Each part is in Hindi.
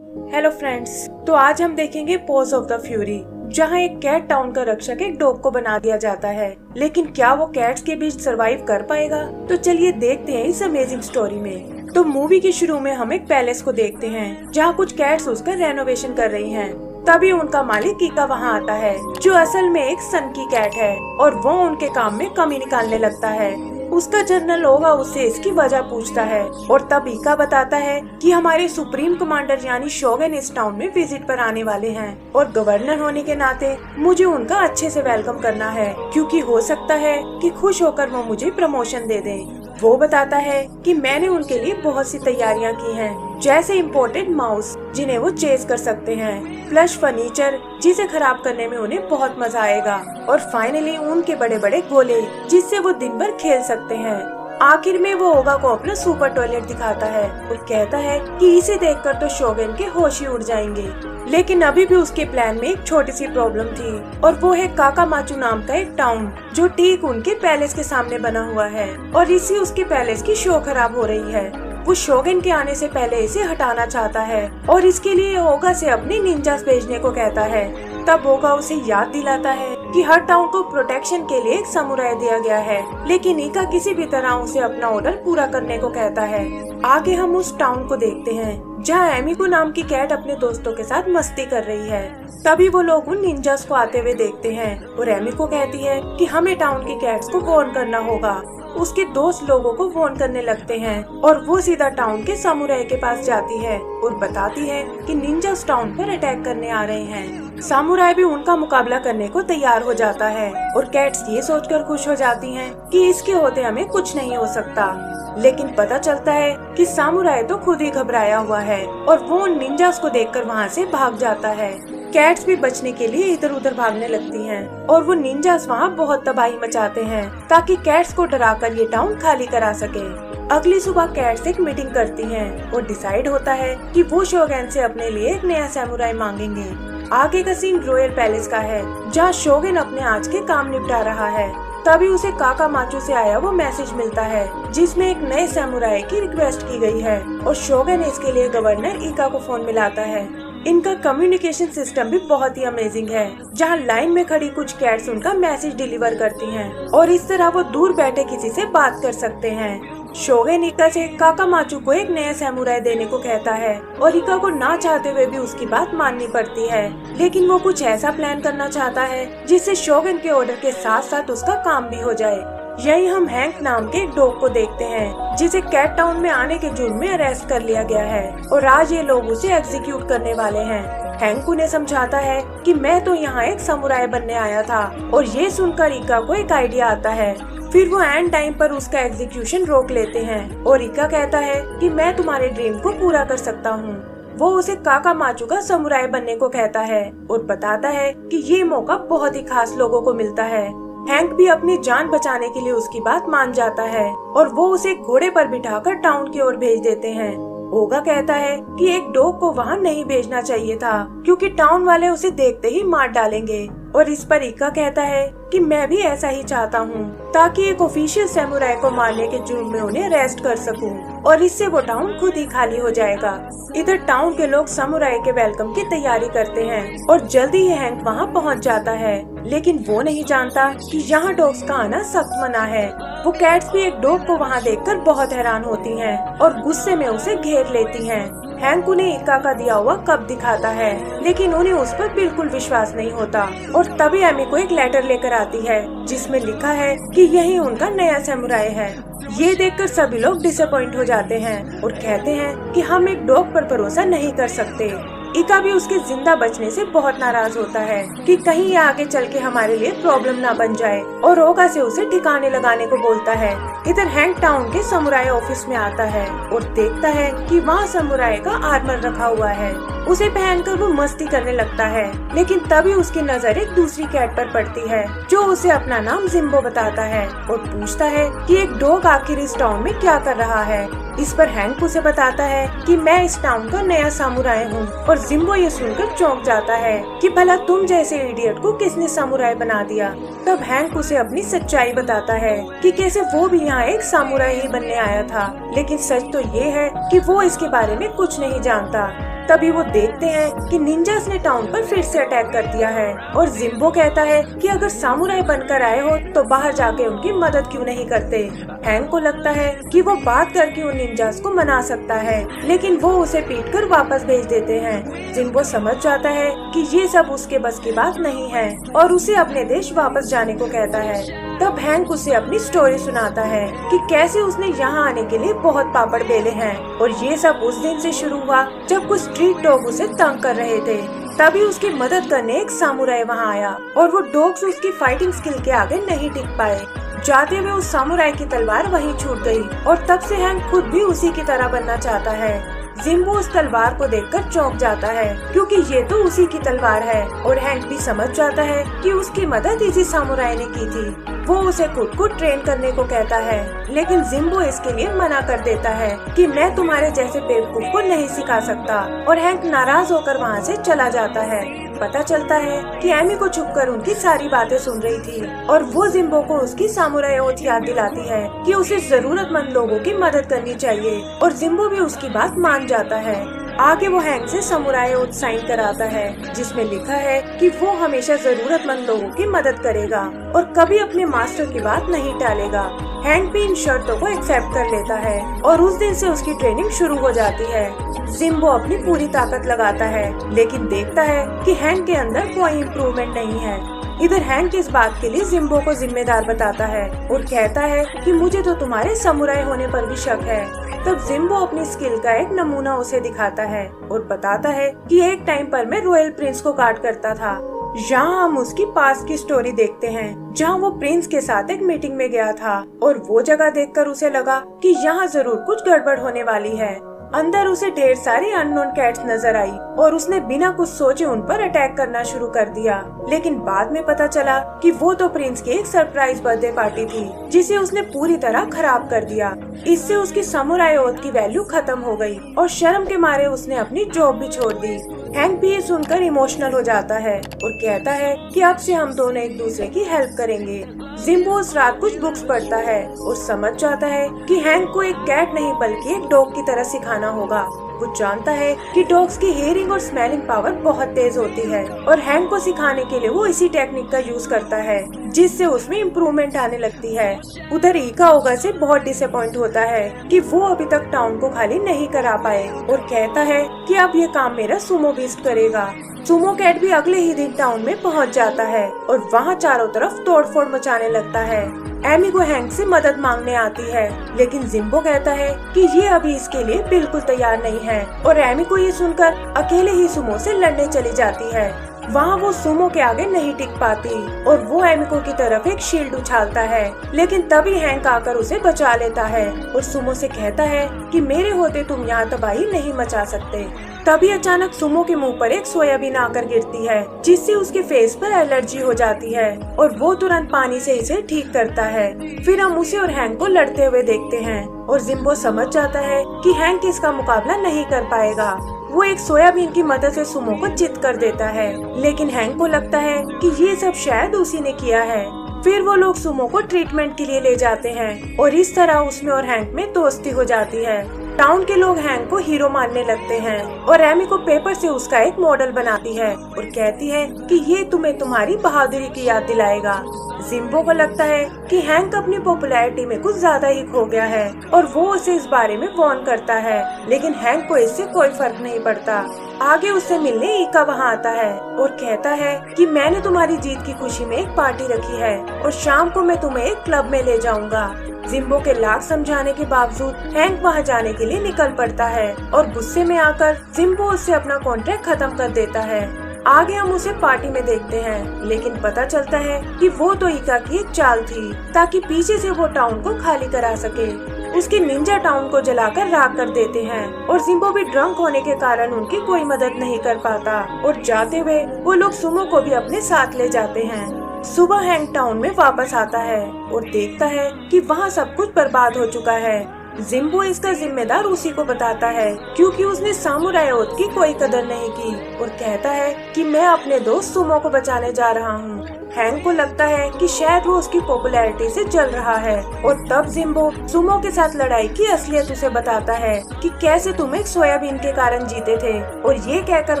हेलो फ्रेंड्स, तो आज हम देखेंगे पॉज ऑफ द फ्यूरी, जहां एक कैट टाउन का रक्षक एक डॉग को बना दिया जाता है। लेकिन क्या वो कैट्स के बीच सरवाइव कर पाएगा? तो चलिए देखते हैं इस अमेजिंग स्टोरी में। तो मूवी के शुरू में हम एक पैलेस को देखते हैं, जहां कुछ कैट्स उसका रेनोवेशन कर रही हैं। तभी उनका मालिक कीका वहां आता है, जो असल में एक सन की कैट है, और वो उनके काम में कमी निकालने लगता है। उसका जनरल ओगा उससे इसकी वजह पूछता है, और तब ईका बताता है कि हमारे सुप्रीम कमांडर यानी शोगन इस टाउन में विजिट पर आने वाले हैं, और गवर्नर होने के नाते मुझे उनका अच्छे से वेलकम करना है, क्योंकि हो सकता है कि खुश होकर वो मुझे प्रमोशन दे दें। वो बताता है कि मैंने उनके लिए बहुत सी तैयारियां की हैं, जैसे इम्पोर्टेड माउस जिन्हें वो चेस कर सकते हैं, प्लस फर्नीचर जिसे खराब करने में उन्हें बहुत मजा आएगा, और फाइनली उनके बड़े बड़े गोले जिससे वो दिन भर खेल सकते हैं। आखिर में वो ओगा को अपना सुपर टॉयलेट दिखाता है और कहता है कि इसे देखकर तो शोगन के होश ही उड़ जाएंगे। लेकिन अभी भी उसके प्लान में एक छोटी सी प्रॉब्लम थी, और वो है काकामाचू नाम का एक टाउन, जो ठीक उनके पैलेस के सामने बना हुआ है, और इसी उसके पैलेस की शो खराब हो रही है। वो शोगन के आने से पहले इसे हटाना चाहता है, और इसके लिए ओगा से अपने निंजास भेजने को कहता है। तब ओगा उसे याद दिलाता है कि हर टाउन को प्रोटेक्शन के लिए एक समुराय दिया गया है, लेकिन ईका किसी भी तरह उसे अपना ऑर्डर पूरा करने को कहता है। आगे हम उस टाउन को देखते हैं, जहाँ एमिको नाम की कैट अपने दोस्तों के साथ मस्ती कर रही है। तभी वो लोग उन निंजास को आते हुए देखते हैं, और एमिको कहती है कि हमें टाउन की कैट्स को वार्न करना होगा। उसके दोस्त लोगों को वार्न करने लगते हैं, और वो सीधा टाउन के समुराय के पास जाती है और बताती है कि निंजास टाउन पर अटैक करने आ रहे हैं। सामुराई भी उनका मुकाबला करने को तैयार हो जाता है, और कैट्स ये सोचकर खुश हो जाती हैं कि इसके होते हमें कुछ नहीं हो सकता। लेकिन पता चलता है कि सामुराई तो खुद ही घबराया हुआ है, और वो उन निंजास को देखकर वहाँ से भाग जाता है। कैट्स भी बचने के लिए इधर उधर भागने लगती हैं, और वो निंजास वहाँ बहुत तबाही मचाते हैं, ताकि कैट्स को डराकर ये टाउन खाली करा सके। अगली सुबह कैट्स एक मीटिंग करती हैं, और डिसाइड होता है कि वो शोगन से अपने लिए एक नया सैमुराई मांगेंगे। आगे का सीन रॉयल पैलेस का है, जहाँ शोगन अपने आज के काम निपटा रहा है। तभी उसे काकामाचू से आया वो मैसेज मिलता है, जिसमें एक नए सैमुराई की रिक्वेस्ट की गई है, और शोगन इसके लिए गवर्नर ईका को फोन मिलाता है। इनका कम्युनिकेशन सिस्टम भी बहुत ही अमेजिंग है, जहाँ लाइन में खड़ी कुछ कैट्स उनका मैसेज डिलीवर करती हैं, और इस तरह वो दूर बैठे किसी से बात कर सकते हैं। शोगन ईका से काकामाचू को एक नया सैमुराई देने को कहता है, और ईका को ना चाहते हुए भी उसकी बात माननी पड़ती है। लेकिन वो कुछ ऐसा प्लान करना चाहता है जिससे शोगन के ऑर्डर के साथ साथ उसका काम भी हो जाए। यही हम हैंक नाम के एक डॉग को देखते हैं, जिसे कैट टाउन में आने के जुर्म में अरेस्ट कर लिया गया है, और आज ये लोग उसे एग्जीक्यूट करने वाले हैं। हैंक उन्हें समझाता है कि मैं तो यहाँ एक समुराय बनने आया था, और ये सुनकर ईका को एक आइडिया आता है। फिर वो एंड टाइम पर उसका एग्जीक्यूशन रोक लेते हैं, और ईका कहता है कि मैं तुम्हारे ड्रीम को पूरा कर सकता हूँ। वो उसे काकामाचू का समुराय बनने को कहता है, और बताता है कि ये मौका बहुत ही खास लोगों को मिलता है। हैंक भी अपनी जान बचाने के लिए उसकी बात मान जाता है, और वो उसे घोड़े पर बिठाकर टाउन की ओर भेज देते हैं। ओगा कहता है कि एक डॉग को वहाँ नहीं भेजना चाहिए था, क्योंकि टाउन वाले उसे देखते ही मार डालेंगे, और इस पर ईका कहता है कि मैं भी ऐसा ही चाहता हूँ, ताकि एक ऑफिशियल सैमुराई को मारने के जुर्म में उन्हें अरेस्ट कर सकूं, और इससे वो टाउन खुद ही खाली हो जाएगा। इधर टाउन के लोग समुराई के वेलकम की तैयारी करते हैं, और जल्दी ही हैंक वहाँ पहुँच जाता है। लेकिन वो नहीं जानता कि यहाँ डॉग्स का आना सख्त मना है। वो कैट्स भी एक डॉग को वहाँ देखकर बहुत हैरान होती हैं, और गुस्से में उसे घेर लेती हैं। हैंक उन्हें ईका का दिया हुआ कप दिखाता है, लेकिन उन्हें उस पर बिल्कुल विश्वास नहीं होता, और तभी एमिको एक लेटर लेकर आती है, जिसमें लिखा है कि यही उनका नया सैमुराई है। ये देखकर सभी लोग डिसअपॉइंट हो जाते हैं, और कहते हैं कि हम एक डॉग पर भरोसा नहीं कर सकते। ईका भी उसके जिंदा बचने से बहुत नाराज होता है कि कहीं ये आगे चल के हमारे लिए प्रॉब्लम ना बन जाए, और ओगा से उसे ठिकाने लगाने को बोलता है। इधर हैंक टाउन के समुराय ऑफिस में आता है, और देखता है कि वहाँ समुराय का आर्मर रखा हुआ है। उसे पहनकर वो मस्ती करने लगता है, लेकिन तभी उसकी नजर एक दूसरी कैट पर पड़ती है, जो उसे अपना नाम जिम्बो बताता है, और पूछता है कि एक डॉग आखिर इस टाउन में क्या कर रहा है। इस पर हैंक उसे बताता है कि मैं इस टाउन का नया सामुराई हूँ, और जिम्बो ये सुनकर चौंक जाता है कि भला तुम जैसे इडियट को किसने सामुराई बना दिया। तब हैंक उसे अपनी सच्चाई बताता है कि कैसे वो भी यहाँ एक सामुराई ही बनने आया था, लेकिन सच तो ये है कि वो इसके बारे में कुछ नहीं जानता। तभी वो देखते हैं कि निंजास ने टाउन पर फिर से अटैक कर दिया है और जिम्बो कहता है कि अगर सामुराई बनकर आए हो तो बाहर जाके उनकी मदद क्यों नहीं करते। हैंक को लगता है कि वो बात करके उन निंजास को मना सकता है, लेकिन वो उसे पीटकर वापस भेज देते हैं। जिम्बो समझ जाता है कि ये सब उसके बस की बात नहीं है और उसे अपने देश वापस जाने को कहता है। तब हैंक उसे अपनी स्टोरी सुनाता है कि कैसे उसने यहाँ आने के लिए बहुत पापड़ बेले हैं और ये सब उस दिन से शुरू हुआ जब कुछ स्ट्रीट डॉग उसे तंग कर रहे थे। तभी उसकी मदद करने एक सामुराई वहाँ आया और वो डॉग्स उसकी फाइटिंग स्किल के आगे नहीं टिक पाए। जाते हुए उस सामुराई की तलवार वहीं छूट गई और तब से हैंक खुद भी उसी की तरह बनना चाहता है। जिम्बो उस तलवार को देखकर चौंक जाता है क्योंकि ये तो उसी की तलवार है और हैंक भी समझ जाता है कि उसकी मदद इसी सामुराई ने की थी। वो उसे खुद को ट्रेन करने को कहता है, लेकिन जिम्बो इसके लिए मना कर देता है कि मैं तुम्हारे जैसे बेवकूफ को नहीं सिखा सकता और हैंक नाराज होकर वहाँ से चला जाता है। पता चलता है कि एमी को छुपकर उनकी सारी बातें सुन रही थी और वो जिम्बो को उसकी सामुराई ओथ याद दिलाती है कि उसे जरूरतमंद लोगों की मदद करनी चाहिए और जिम्बो भी उसकी बात मान जाता है। आगे वो हैंक से सामुराई ओथ साइन कराता है जिसमें लिखा है कि वो हमेशा जरूरतमंद लोगों की मदद करेगा और कभी अपने मास्टर की बात नहीं टालेगा। हैंक भी इन शर्तों को एक्सेप्ट कर लेता है और उस दिन से उसकी ट्रेनिंग शुरू हो जाती है। जिम्बो अपनी पूरी ताकत लगाता है लेकिन देखता है कि हैंक के अंदर कोई इम्प्रूवमेंट नहीं है। इधर हैंक इस बात के लिए जिम्बो को जिम्मेदार बताता है और कहता है कि मुझे तो तुम्हारे समुराई होने पर भी शक है। तब जिम्बो अपनी स्किल का एक नमूना उसे दिखाता है और बताता है कि एक टाइम पर मैं रॉयल प्रिंस को गार्ड करता था। यहाँ हम उसकी पास्ट की स्टोरी देखते हैं जहाँ वो प्रिंस के साथ एक मीटिंग में गया था और वो जगह देखकर उसे लगा कि यहाँ जरूर कुछ गड़बड़ होने वाली है। अंदर उसे ढेर सारी अननोन कैट्स नजर आई और उसने बिना कुछ सोचे उन पर अटैक करना शुरू कर दिया, लेकिन बाद में पता चला कि वो तो प्रिंस की एक सरप्राइज बर्थडे पार्टी थी जिसे उसने पूरी तरह खराब कर दिया। इससे उसकी सामुराई ओथ की वैल्यू खत्म हो गई और शर्म के मारे उसने अपनी जॉब भी छोड़ दी। हैंक भी ये सुनकर इमोशनल हो जाता है और कहता है कि अब से हम दोनों एक दूसरे की हेल्प करेंगे। जिम्बो उस रात कुछ बुक्स पढ़ता है और समझ जाता है कि हैंक को एक कैट नहीं बल्कि एक डॉग की तरह सिखाना होगा। वो जानता है कि डॉग्स की हियरिंग और स्मेलिंग पावर बहुत तेज होती है और हैंक को सिखाने के लिए वो इसी टेक्निक का यूज करता है जिससे उसमें इम्प्रूवमेंट आने लगती है। उधर ईका ओगा से बहुत डिसअपॉइंट होता है कि वो अभी तक टाउन को खाली नहीं करा पाए और कहता है कि अब ये काम मेरा सुमो बीस्ट करेगा। सुमो कैट भी अगले ही दिन टाउन में पहुंच जाता है और वहाँ चारों तरफ तोड़फोड़ मचाने लगता है। एमी को हैंक से मदद मांगने आती है, लेकिन जिम्बो कहता है कि ये अभी इसके लिए बिल्कुल तैयार नहीं है और एमी को ये सुनकर अकेले ही सुमो से लड़ने चली जाती है। वहाँ वो सुमो के आगे नहीं टिक पाती और वो एमिको की तरफ एक शील्ड उछालता है, लेकिन तभी हैंक आकर उसे बचा लेता है और सुमो से कहता है कि मेरे होते तुम यहाँ तबाही नहीं मचा सकते। तभी अचानक सुमो के मुंह पर एक सोयाबीन आकर गिरती है जिससे उसके फेस पर एलर्जी हो जाती है और वो तुरंत पानी से इसे ठीक करता है। फिर हम उसे और हैंक को लड़ते हुए देखते हैं और जिम्बो समझ जाता है कि हैंक इसका मुकाबला नहीं कर पाएगा। वो एक सोयाबीन की मदद से सुमो को चित कर देता है, लेकिन हैंक को लगता है कि ये सब शायद उसी ने किया है। फिर वो लोग सुमो को ट्रीटमेंट के लिए ले जाते हैं और इस तरह उसमें और हैंक में दोस्ती हो जाती है। टाउन के लोग हैंक को हीरो मानने लगते हैं और एमी को पेपर से उसका एक मॉडल बनाती है और कहती है कि ये तुम्हें तुम्हारी बहादुरी की याद दिलाएगा। जिम्बो को लगता है कि हैंक अपनी पॉपुलैरिटी में कुछ ज्यादा ही खो गया है और वो उसे इस बारे में वार्न करता है, लेकिन हैंक को इससे कोई फर्क नहीं पड़ता। आगे उससे मिलने ईका वहाँ आता है और कहता है कि मैंने तुम्हारी जीत की खुशी में एक पार्टी रखी है और शाम को मैं तुम्हें एक क्लब में ले जाऊंगा। जिम्बो के लाख समझाने के बावजूद हैंक वहाँ जाने के लिए निकल पड़ता है और गुस्से में आकर जिम्बो उससे अपना कॉन्ट्रैक्ट खत्म कर देता है। आगे हम उसे पार्टी में देखते हैं, लेकिन पता चलता है कि वो तो ईका की एक चाल थी ताकि पीछे से वो टाउन को खाली करा सके। उसके निंजा टाउन को जलाकर राख कर देते हैं और जिम्बो भी ड्रंक होने के कारण उनकी कोई मदद नहीं कर पाता और जाते हुए वो लोग सुमो को भी अपने साथ ले जाते हैं। सुबह हैंक टाउन में वापस आता है और देखता है कि वहाँ सब कुछ बर्बाद हो चुका है। जिम्बो इसका जिम्मेदार उसी को बताता है क्योंकि उसने सामुराई ओथ की कोई कदर नहीं की और कहता है कि मैं अपने दोस्त सुमो को बचाने जा रहा हूँ। हैंक को लगता है कि शायद वो उसकी पॉपुलैरिटी से जल रहा है और तब जिम्बो सुमो के साथ लड़ाई की असलियत उसे बताता है कि कैसे तुम एक सोयाबीन के कारण जीते थे और ये कहकर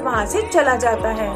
वहाँ से चला जाता है।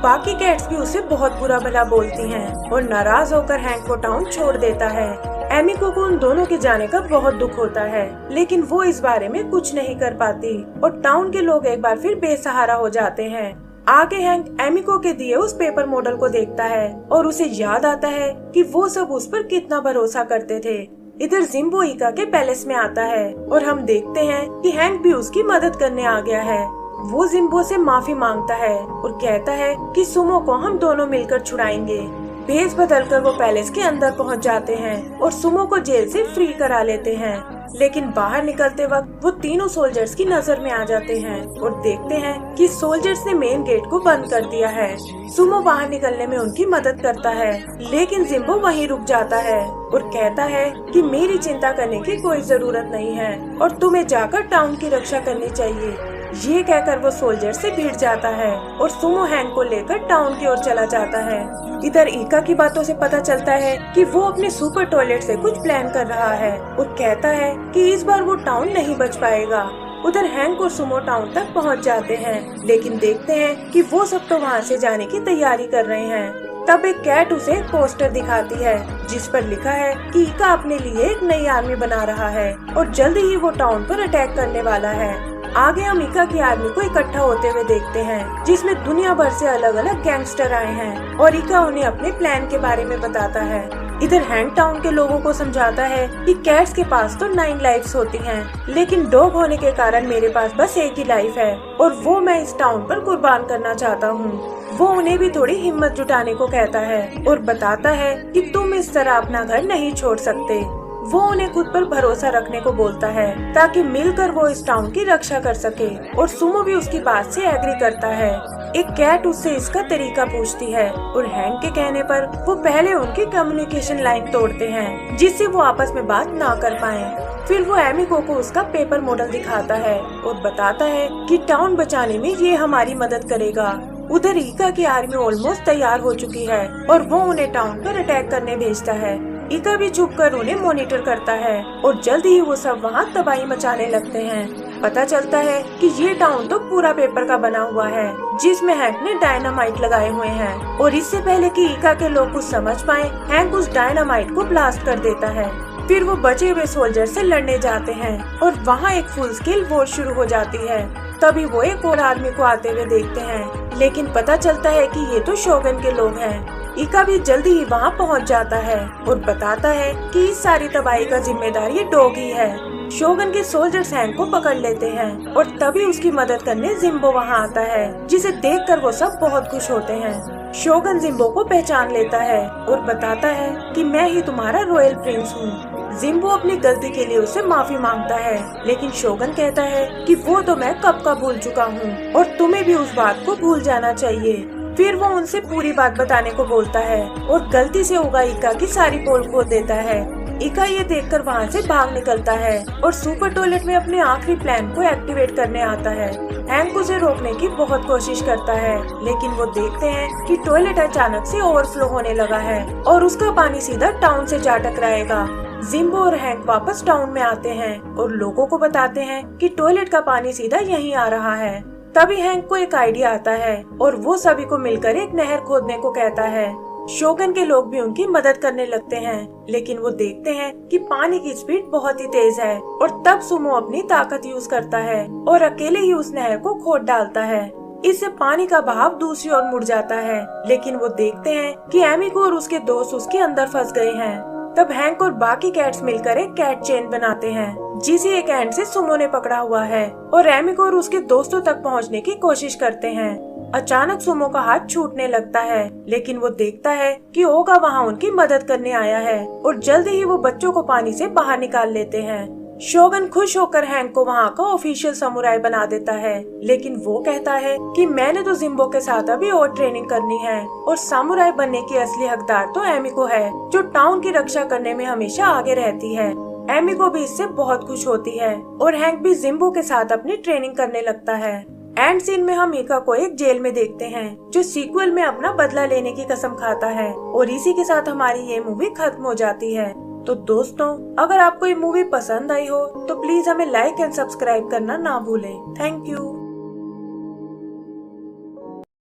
बाकी कैट्स भी उसे बहुत बुरा भला बोलती हैं और नाराज होकर हैंक को टाउन छोड़ देता है। एमिको को उन दोनों के जाने का बहुत दुख होता है लेकिन वो इस बारे में कुछ नहीं कर पाती और टाउन के लोग एक बार फिर बेसहारा हो जाते हैं। आगे हैंक एमिको के दिए उस पेपर मॉडल को देखता है और उसे याद आता है कि वो सब उस पर कितना भरोसा करते थे। इधर जिम्बो इका के पैलेस में आता है और हम देखते हैं कि हैंक भी उसकी मदद करने आ गया है। वो जिम्बो से माफी मांगता है और कहता है कि सुमो को हम दोनों मिलकर छुड़ाएंगे। भेष बदलकर वो पैलेस के अंदर पहुंच जाते हैं और सुमो को जेल से फ्री करा लेते हैं। लेकिन बाहर निकलते वक्त वो तीनों सोल्जर्स की नजर में आ जाते हैं और देखते हैं कि सोल्जर्स ने मेन गेट को बंद कर दिया है। सुमो बाहर निकलने में उनकी मदद करता है लेकिन जिम्बो वहीं रुक जाता है और कहता है कि मेरी चिंता करने की कोई जरूरत नहीं है और तुम्हें जाकर टाउन की रक्षा करनी चाहिए। ये कहकर वो सोल्जर से भिड़ जाता है और सुमो हैंक को लेकर टाउन की ओर चला जाता है। इधर इका की बातों से पता चलता है कि वो अपने सुपर टॉयलेट से कुछ प्लान कर रहा है और कहता है कि इस बार वो टाउन नहीं बच पाएगा। उधर हैंक और सुमो टाउन तक पहुंच जाते हैं लेकिन देखते हैं कि वो सब तो वहां से जाने की तैयारी कर रहे हैं। तब एक कैट उसे एक पोस्टर दिखाती है जिस पर लिखा है कि इका अपने लिए एक नई आर्मी बना रहा है और जल्दी ही वो टाउन पर अटैक करने वाला है। आगे हम इका की आर्मी को इकट्ठा होते हुए देखते हैं जिसमें दुनिया भर से अलग अलग गैंगस्टर आए हैं और इका उन्हें अपने प्लान के बारे में बताता है। इधर हैंक टाउन के लोगों को समझाता है कि कैट्स के पास तो 9 लाइफ्स होती हैं, लेकिन डॉग होने के कारण मेरे पास बस एक ही लाइफ है और वो मैं इस टाउन पर कुर्बान करना चाहता हूँ। वो उन्हें भी थोड़ी हिम्मत जुटाने को कहता है और बताता है कि तुम इस तरह अपना घर नहीं छोड़ सकते। वो उन्हें खुद पर भरोसा रखने को बोलता है ताकि मिलकर वो इस टाउन की रक्षा कर सके और सुमो भी उसकी बात से एग्री करता है। एक कैट उससे इसका तरीका पूछती है और हैंक के कहने पर वो पहले उनकी कम्युनिकेशन लाइन तोड़ते हैं जिससे वो आपस में बात ना कर पाए। फिर वो एमिको को उसका पेपर मॉडल दिखाता है और बताता है कि टाउन बचाने में ये हमारी मदद करेगा। उधर इका की आर्मी ऑलमोस्ट तैयार हो चुकी है और वो उन्हें टाउन पर अटैक करने भेजता है। इका भी छुप कर उन्हें मॉनिटर करता है और जल्दी ही वो सब वहाँ तबाही मचाने लगते हैं। पता चलता है कि ये टाउन तो पूरा पेपर का बना हुआ है जिसमें हैंक ने डायनामाइट लगाए हुए हैं और इससे पहले कि इका के लोग कुछ समझ पाए हैंक उस डायनामाइट को ब्लास्ट कर देता है। फिर वो बचे हुए सोल्जर से लड़ने जाते हैं और वहाँ एक फुल स्केल वॉर शुरू हो जाती है। तभी वो एक और आर्मी को आते हुए देखते हैं लेकिन पता चलता है कि ये तो शोगन के लोग हैं। इका भी जल्दी ही वहाँ पहुँच जाता है और बताता है कि इस सारी तबाही का जिम्मेदार ये डॉग ही है। शोगन के सोल्जर्स हैंक को पकड़ लेते हैं और तभी उसकी मदद करने जिम्बो वहाँ आता है जिसे देखकर वो सब बहुत खुश होते हैं। शोगन जिम्बो को पहचान लेता है और बताता है कि मैं ही तुम्हारा रॉयल प्रिंस हूँ। जिम्बो अपनी गलती के लिए उससे माफी मांगता है लेकिन शोगन कहता है कि वो तो मैं कब का भूल चुका हूँ और तुम्हें भी उस बात को भूल जाना चाहिए। फिर वो उनसे पूरी बात बताने को बोलता है और गलती से उगा इका की सारी पोल खोल देता है। इका ये देखकर वहाँ से भाग निकलता है और सुपर टॉयलेट में अपने आखिरी प्लान को एक्टिवेट करने आता है। हैंक उसे रोकने की बहुत कोशिश करता है लेकिन वो देखते हैं कि टॉयलेट अचानक से ओवरफ्लो होने लगा है और उसका पानी सीधा टाउन से जा टकराएगा। जिम्बो और हैंक वापस टाउन में आते हैं और लोगों को बताते हैं कि टॉयलेट का पानी सीधा यहीं आ रहा है। तभी हैंक को एक आइडिया आता है और वो सभी को मिलकर एक नहर खोदने को कहता है। शोगन के लोग भी उनकी मदद करने लगते हैं लेकिन वो देखते हैं कि पानी की स्पीड बहुत ही तेज है और तब सुमो अपनी ताकत यूज करता है और अकेले ही उस नहर को खोद डालता है। इससे पानी का बहाव दूसरी ओर मुड़ जाता है लेकिन वो देखते हैं कि एमिको और उसके दोस्त उसके अंदर फंस गए हैं। तब हैंक और बाकी कैट्स मिलकर एक कैट चेन बनाते हैं जिसे एक एंड से सुमो ने पकड़ा हुआ है और एमिको और उसके दोस्तों तक पहुंचने की कोशिश करते हैं। अचानक सुमो का हाथ छूटने लगता है लेकिन वो देखता है कि ओगा वहाँ उनकी मदद करने आया है और जल्दी ही वो बच्चों को पानी से बाहर निकाल लेते हैं। शोगन खुश होकर हैंक को वहाँ का ऑफिशियल समुराई बना देता है लेकिन वो कहता है कि मैंने तो जिम्बो के साथ अभी और ट्रेनिंग करनी है और समुराई बनने की असली हकदार तो एमिको है जो टाउन की रक्षा करने में हमेशा आगे रहती है। एमी को भी इससे बहुत खुश होती है और हैंक भी जिम्बो के साथ अपनी ट्रेनिंग करने लगता है। एंड सीन में हम मीका को एक जेल में देखते हैं जो सीक्वल में अपना बदला लेने की कसम खाता है और इसी के साथ हमारी ये मूवी खत्म हो जाती है। तो दोस्तों, अगर आपको ये मूवी पसंद आई हो तो प्लीज हमें लाइक एंड सब्सक्राइब करना ना भूलें। Thank you.